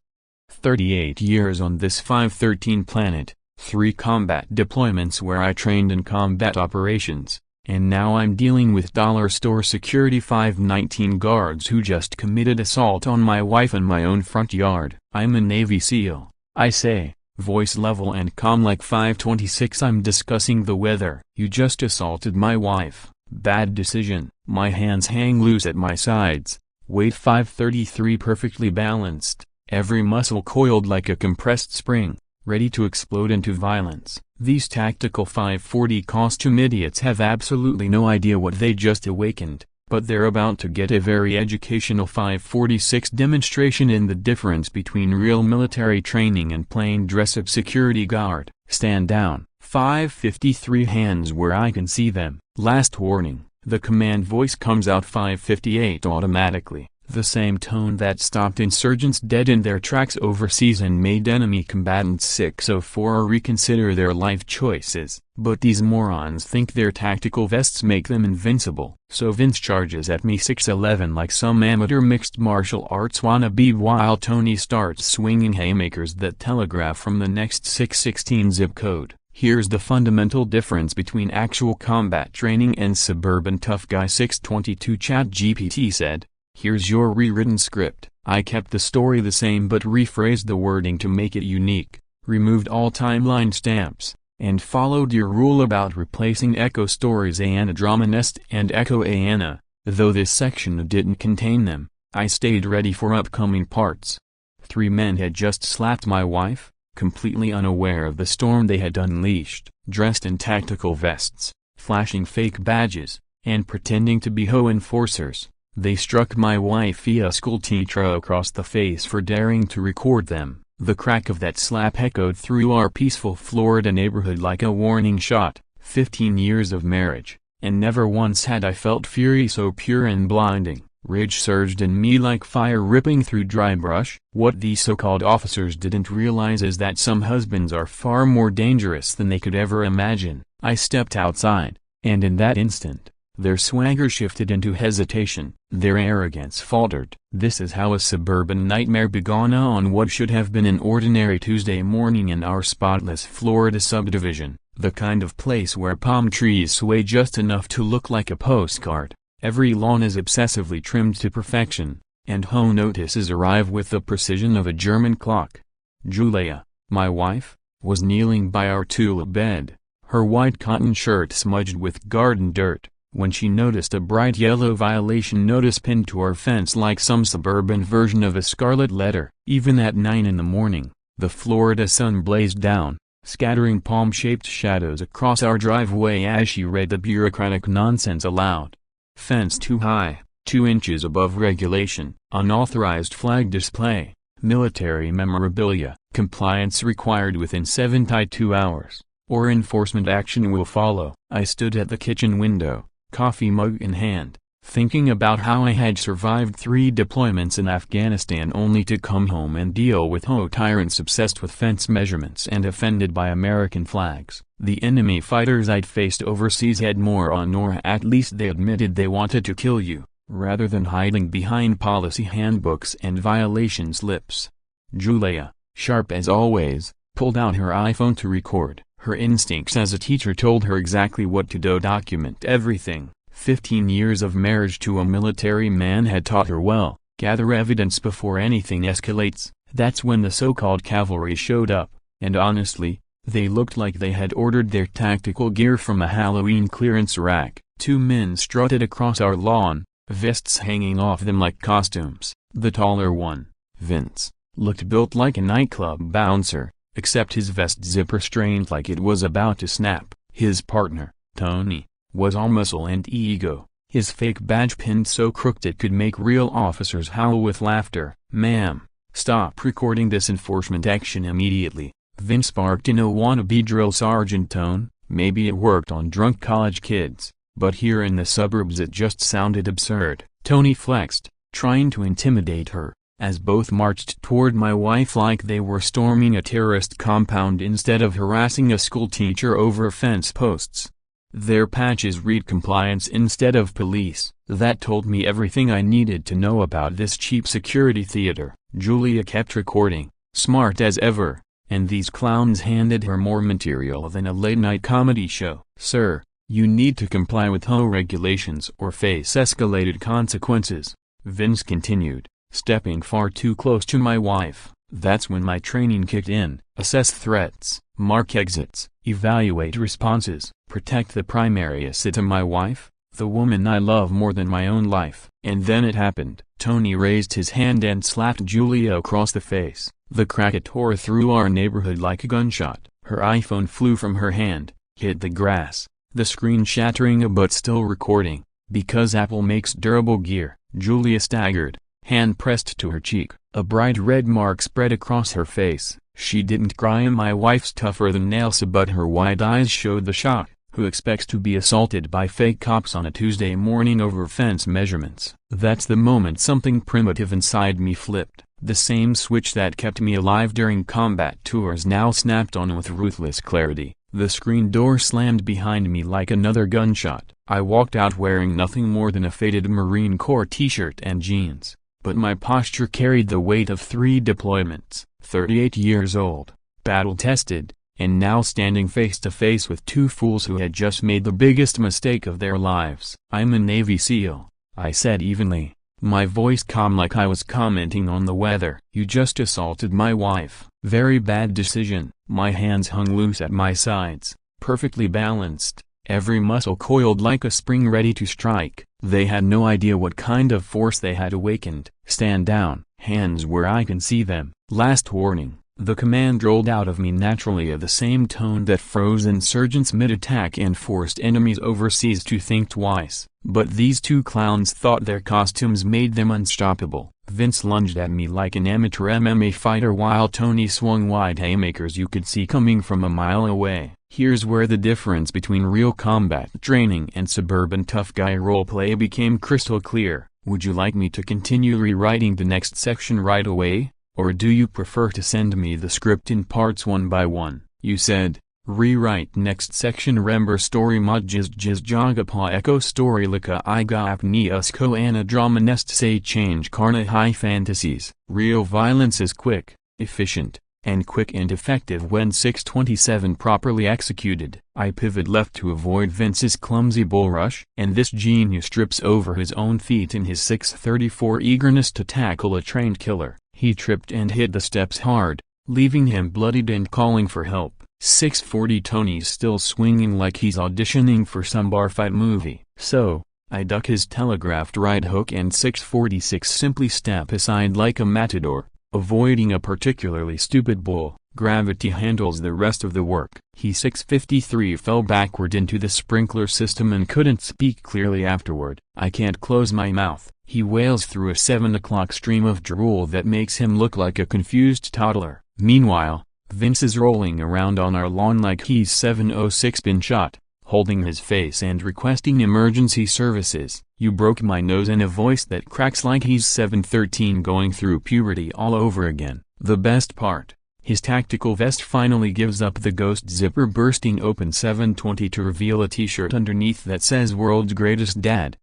38 years on this 513 planet, 3 combat deployments where I trained in combat operations. And now I'm dealing with dollar store security 519 guards who just committed assault on my wife in my own front yard. I'm a Navy SEAL, I say, voice level and calm like 526. I'm discussing the weather. You just assaulted my wife. Bad decision. My hands hang loose at my sides. Weight 533 perfectly balanced, every muscle coiled like a compressed spring, ready to explode into violence. These tactical 540 costume idiots have absolutely no idea what they just awakened, but they're about to get a very educational 546 demonstration in the difference between real military training and plain dress-up security guard. Stand down. 553 hands where I can see them. Last warning. The command voice comes out 558 automatically. The same tone that stopped insurgents dead in their tracks overseas and made enemy combatants 604 reconsider their life choices. But these morons think their tactical vests make them invincible. So Vince charges at me 611 like some amateur mixed martial arts wannabe while Tony starts swinging haymakers that telegraph from the next 616 zip code. Here's the fundamental difference between actual combat training and suburban tough guy. 622 ChatGPT said, "Here's your rewritten script." I kept the story the same but rephrased the wording to make it unique, removed all timeline stamps, and followed your rule about replacing Echo Stories Anna Drama Nest and Echo Anna, though this section didn't contain them. I stayed ready for upcoming parts. 3 men had just slapped my wife, completely unaware of the storm they had unleashed, dressed in tactical vests, flashing fake badges, and pretending to be HOA enforcers. They struck my wife via schoolteacher across the face for daring to record them. The crack of that slap echoed through our peaceful Florida neighborhood like a warning shot. 15 years of marriage, and never once had I felt fury so pure and blinding. Rage surged in me like fire ripping through dry brush. What these so-called officers didn't realize is that some husbands are far more dangerous than they could ever imagine. I stepped outside, and in that instant, their swagger shifted into hesitation. Their arrogance faltered. This is how a suburban nightmare began on what should have been an ordinary Tuesday morning in our spotless Florida subdivision, the kind of place where palm trees sway just enough to look like a postcard. Every lawn is obsessively trimmed to perfection, and home notices arrive with the precision of a German clock. Julia, my wife, was kneeling by our tulip bed, her white cotton shirt smudged with garden dirt, when she noticed a bright yellow violation notice pinned to our fence like some suburban version of a scarlet letter. Even at 9 in the morning, the Florida sun blazed down, scattering palm-shaped shadows across our driveway as she read the bureaucratic nonsense aloud. Fence too high, 2 inches above regulation, unauthorized flag display, military memorabilia, compliance required within 72 hours, or enforcement action will follow. I stood at the kitchen window, coffee mug in hand, thinking about how I had survived 3 deployments in Afghanistan only to come home and deal with HOA tyrants obsessed with fence measurements and offended by American flags. The enemy fighters I'd faced overseas had more on, or at least they admitted they wanted to kill you, rather than hiding behind policy handbooks and violation slips. Julia, sharp as always, pulled out her iPhone to record. Her instincts as a teacher told her exactly what to do. Document everything. 15 years of marriage to a military man had taught her well. Gather evidence before anything escalates. That's when the so-called cavalry showed up, and honestly, they looked like they had ordered their tactical gear from a Halloween clearance rack. 2 men strutted across our lawn, vests hanging off them like costumes. The taller one, Vince, looked built like a nightclub bouncer, except his vest zipper strained like it was about to snap. His partner, Tony, was all muscle and ego, his fake badge pinned so crooked it could make real officers howl with laughter. "Ma'am, stop recording this enforcement action immediately," Vince barked in a wannabe drill sergeant tone. Maybe it worked on drunk college kids, but here in the suburbs it just sounded absurd. Tony flexed, trying to intimidate her, as both marched toward my wife like they were storming a terrorist compound instead of harassing a schoolteacher over fence posts. Their patches read compliance instead of police. That told me everything I needed to know about this cheap security theater. Julia kept recording, smart as ever, and these clowns handed her more material than a late-night comedy show. "Sir, you need to comply with HOA regulations or face escalated consequences," Vince continued, stepping far too close to my wife. That's when my training kicked in. Assess threats, mark exits, evaluate responses, protect the primary asset of my wife, the woman I love more than my own life. And then it happened. Tony raised his hand and slapped Julia across the face. The crack tore through our neighborhood like a gunshot. Her iPhone flew from her hand, hit the grass, the screen shattering but still recording. Because Apple makes durable gear, Julia staggered, hand pressed to her cheek. A bright red mark spread across her face. She didn't cry, and my wife's tougher than nails, but her wide eyes showed the shock. Who expects to be assaulted by fake cops on a Tuesday morning over fence measurements? That's the moment something primitive inside me flipped. The same switch that kept me alive during combat tours now snapped on with ruthless clarity. The screen door slammed behind me like another gunshot. I walked out wearing nothing more than a faded Marine Corps t-shirt and jeans. But my posture carried the weight of 3 deployments. 38 years old, battle-tested, and now standing face to face with 2 fools who had just made the biggest mistake of their lives. "I'm a Navy SEAL," I said evenly, my voice calm like I was commenting on the weather. "You just assaulted my wife." "Very bad decision." My hands hung loose at my sides, perfectly balanced, every muscle coiled like a spring ready to strike. They had no idea what kind of force they had awakened. "Stand down, hands where I can see them." Last warning. The command rolled out of me naturally at the same tone that froze insurgents mid-attack and forced enemies overseas to think twice. But these two clowns thought their costumes made them unstoppable. Vince lunged at me like an amateur MMA fighter while Tony swung wide haymakers you could see coming from a mile away. Here's where the difference between real combat training and suburban tough guy roleplay became crystal clear. Would you like me to continue rewriting the next section right away? Or do you prefer to send me the script in parts one by one? You said, rewrite next section. Remember story mod jiz jagapa echo story lika iga apneas koana drama nest say change karna high fantasies. Real violence is quick, efficient, and effective when 627 properly executed. I pivot left to avoid Vince's clumsy bull rush, and this genius trips over his own feet in his 634 eagerness to tackle a trained killer. He tripped and hit the steps hard, leaving him bloodied and calling for help. 640 Tony's still swinging like he's auditioning for some bar fight movie. So, I duck his telegraphed right hook and 646 simply step aside like a matador, avoiding a particularly stupid bull. Gravity handles the rest of the work. He 653 fell backward into the sprinkler system and couldn't speak clearly afterward. I can't close my mouth. He wails through a 7 o'clock stream of drool that makes him look like a confused toddler. Meanwhile, Vince is rolling around on our lawn like he's 706 been shot, holding his face and requesting emergency services. You broke my nose in a voice that cracks like he's 713 going through puberty all over again. The best part, his tactical vest finally gives up the ghost zipper bursting open 720 to reveal a t-shirt underneath that says World's Greatest Dad.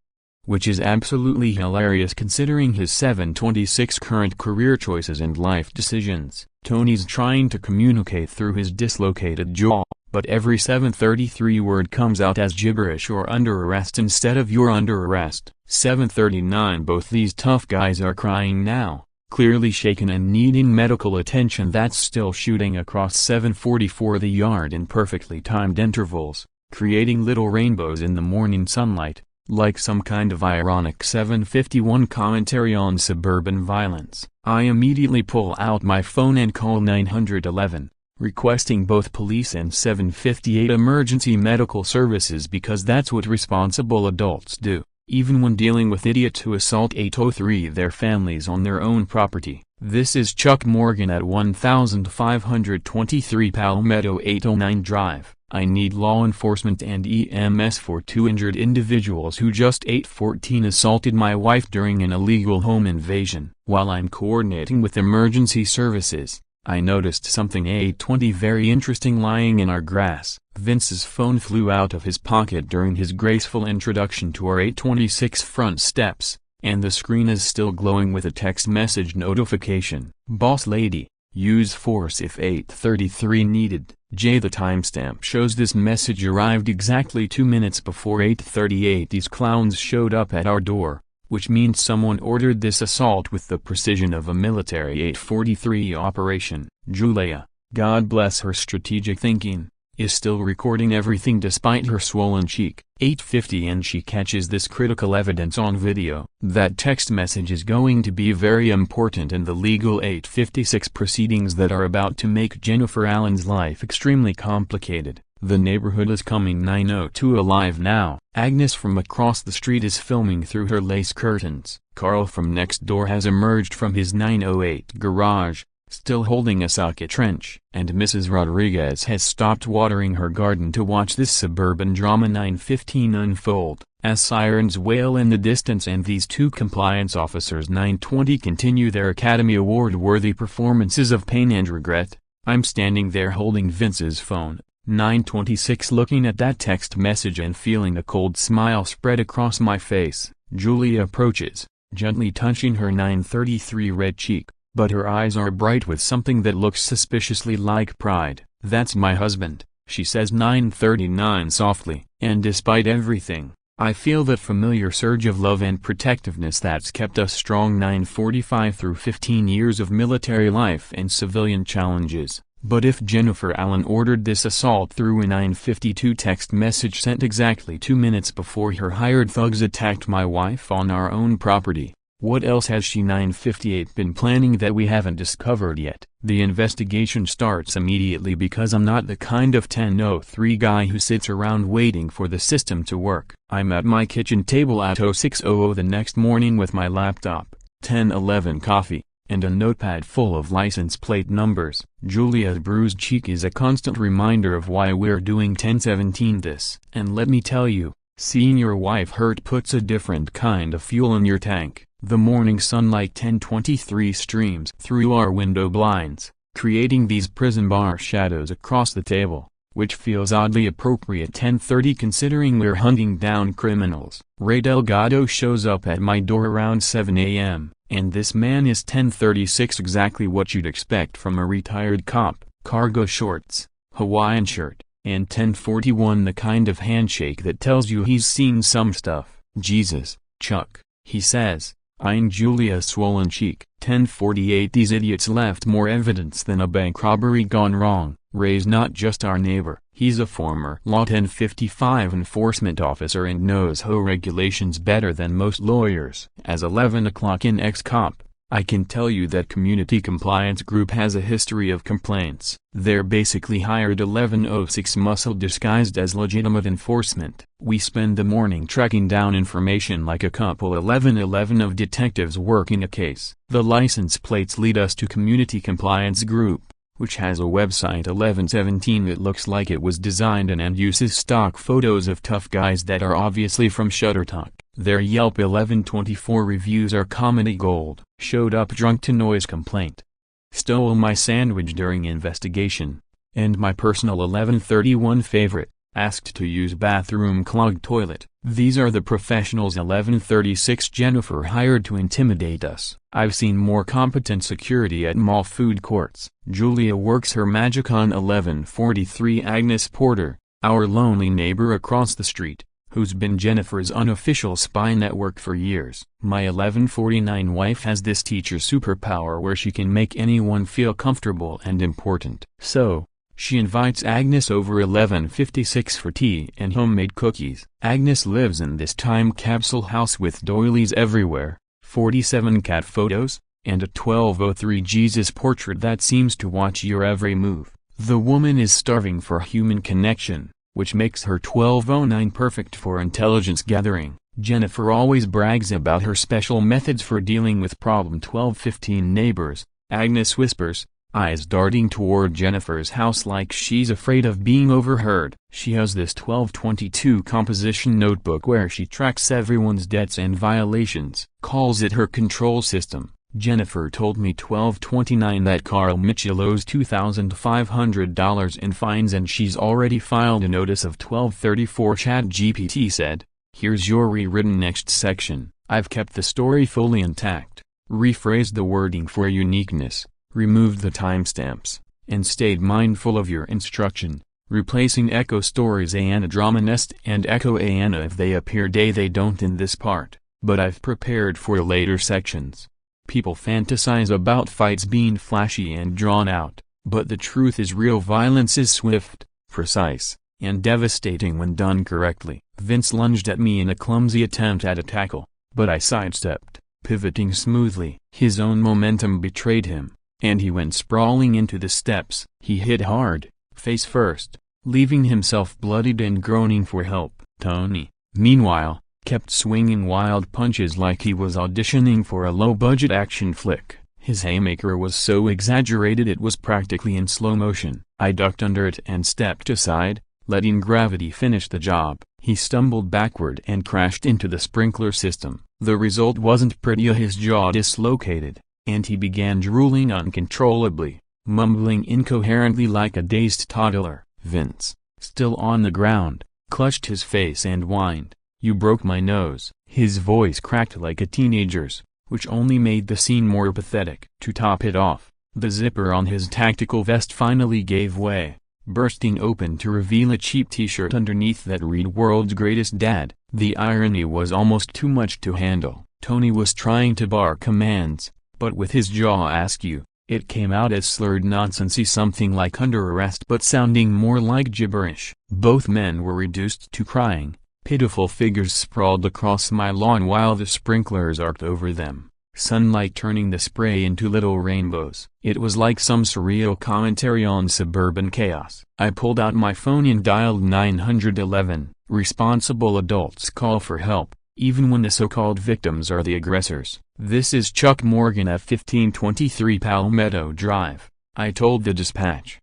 Which is absolutely hilarious considering his 726 current career choices and life decisions. Tony's trying to communicate through his dislocated jaw, but every 733 word comes out as gibberish or under arrest instead of you're under arrest. 739 Both these tough guys are crying now, clearly shaken and needing medical attention. That's still shooting across 744 the yard in perfectly timed intervals, creating little rainbows in the morning sunlight. Like some kind of ironic 751 commentary on suburban violence. I immediately pull out my phone and call 911, requesting both police and 758 emergency medical services because that's what responsible adults do, even when dealing with idiots who assault 803 their families on their own property. This is Chuck Morgan at 1523 Palmetto 809 Drive. I need law enforcement and EMS for two injured individuals who just 814 assaulted my wife during an illegal home invasion. While I'm coordinating with emergency services, I noticed something 820 very interesting lying in our grass. Vince's phone flew out of his pocket during his graceful introduction to our 826 front steps, and the screen is still glowing with a text message notification. Boss lady, use force if 833 needed. The timestamp shows this message arrived exactly 2 minutes before 8:38. These clowns showed up at our door, which means someone ordered this assault with the precision of a military 843 operation. Julia, God bless her strategic thinking, is still recording everything despite her swollen cheek. 8:50 and she catches this critical evidence on video. That text message is going to be very important in the legal 856 proceedings that are about to make Jennifer Allen's life extremely complicated. The neighborhood is coming 902 alive now. Agnes from across the street is filming through her lace curtains. Carl from next door has emerged from his 908 garage, still holding a socket trench. And Mrs. Rodriguez has stopped watering her garden to watch this suburban drama 915 unfold. As sirens wail in the distance and these two compliance officers 920 continue their Academy Award-worthy performances of pain and regret, I'm standing there holding Vince's phone, 926 looking at that text message and feeling a cold smile spread across my face. Julia approaches, gently touching her 933 red cheek. But her eyes are bright with something that looks suspiciously like pride. That's my husband, she says 939 softly. And despite everything, I feel that familiar surge of love and protectiveness that's kept us strong 945 through 15 years of military life and civilian challenges. But if Jennifer Allen ordered this assault through a 952 text message sent exactly 2 minutes before her hired thugs attacked my wife on our own property, What else has she 958 been planning that we haven't discovered yet? The investigation starts immediately because I'm not the kind of 10:03 guy who sits around waiting for the system to work. I'm at my kitchen table at 06:00 the next morning with my laptop, 10:11 coffee, and a notepad full of license plate numbers. Julia's bruised cheek is a constant reminder of why we're doing 1017 this. And let me tell you, seeing your wife hurt puts a different kind of fuel in your tank. The morning sunlight 1023 streams through our window blinds, creating these prison bar shadows across the table, which feels oddly appropriate 10:30 considering we're hunting down criminals. Ray Delgado shows up at my door around 7 a.m., and this man is 10:36 exactly what you'd expect from a retired cop. Cargo shorts, Hawaiian shirt, and 10:41 the kind of handshake that tells you he's seen some stuff. "Jesus, Chuck," he says, eyeing Julia's swollen cheek. 10:48 these idiots left more evidence than a bank robbery gone wrong. Ray's not just our neighbor, he's a former Law 1055 enforcement officer and knows HOA regulations better than most lawyers. As 11 o'clock in ex-cop, I can tell you that Community Compliance Group has a history of complaints. They're basically hired 1106 muscle disguised as legitimate enforcement. We spend the morning tracking down information like a couple 1111 of detectives working a case. The license plates lead us to Community Compliance Group, which has a website 1117 that looks like it was designed and uses stock photos of tough guys that are obviously from Shutterstock. Their Yelp 1124 reviews are comedy gold. Showed up drunk to noise complaint. Stole my sandwich during investigation. And my personal 1131 favorite, asked to use bathroom clogged toilet. These are the professionals 1136 Jennifer hired to intimidate us. I've seen more competent security at mall food courts. Julia works her magic on 1143 Agnes Porter, our lonely neighbor across the street, who's been Jennifer's unofficial spy network for years. My 1149 wife has this teacher superpower where she can make anyone feel comfortable and important. So, she invites Agnes over 1156 for tea and homemade cookies. Agnes lives in this time capsule house with doilies everywhere, 47 cat photos, and a 1203 Jesus portrait that seems to watch your every move. The woman is starving for human connection, which makes her 1209 perfect for intelligence gathering. Jennifer always brags about her special methods for dealing with problem 1215 neighbors. Agnes whispers, eyes darting toward Jennifer's house like she's afraid of being overheard. She has this 1222 composition notebook where she tracks everyone's debts and violations. Calls it her control system. Jennifer told me 1229 that Carl Mitchell owes $2,500 in fines and she's already filed a notice of 1234. ChatGPT said, "Here's your rewritten next section." I've kept the story fully intact, rephrased the wording for uniqueness, removed the timestamps, and stayed mindful of your instruction, replacing Echo Stories Anna Drama Nest and Echo Anna if they appear they don't in this part, but I've prepared for later sections. People fantasize about fights being flashy and drawn out, but the truth is real violence is swift, precise, and devastating when done correctly. Vince lunged at me in a clumsy attempt at a tackle, but I sidestepped, pivoting smoothly. His own momentum betrayed him, and he went sprawling into the steps. He hit hard, face first, leaving himself bloodied and groaning for help. Tony, meanwhile, kept swinging wild punches like he was auditioning for a low-budget action flick. His haymaker was so exaggerated it was practically in slow motion. I ducked under it and stepped aside, letting gravity finish the job. He stumbled backward and crashed into the sprinkler system. The result wasn't pretty. His jaw dislocated, and he began drooling uncontrollably, mumbling incoherently like a dazed toddler. Vince, still on the ground, clutched his face and whined, "You broke my nose." His voice cracked like a teenager's, which only made the scene more pathetic. To top it off, the zipper on his tactical vest finally gave way, bursting open to reveal a cheap t-shirt underneath that read "World's Greatest Dad." The irony was almost too much to handle. Tony was trying to bar commands, but with his jaw askew, it came out as slurred nonsensey, something like "under arrest" but sounding more like gibberish. Both men were reduced to crying. Pitiful figures sprawled across my lawn while the sprinklers arced over them. sunlight turning the spray into little rainbows. It was like some surreal commentary on suburban chaos. I pulled out my phone and dialed 911. Responsible adults call for help, even when the so-called victims are the aggressors. "This is Chuck Morgan at 1523 Palmetto Drive," I told the dispatch.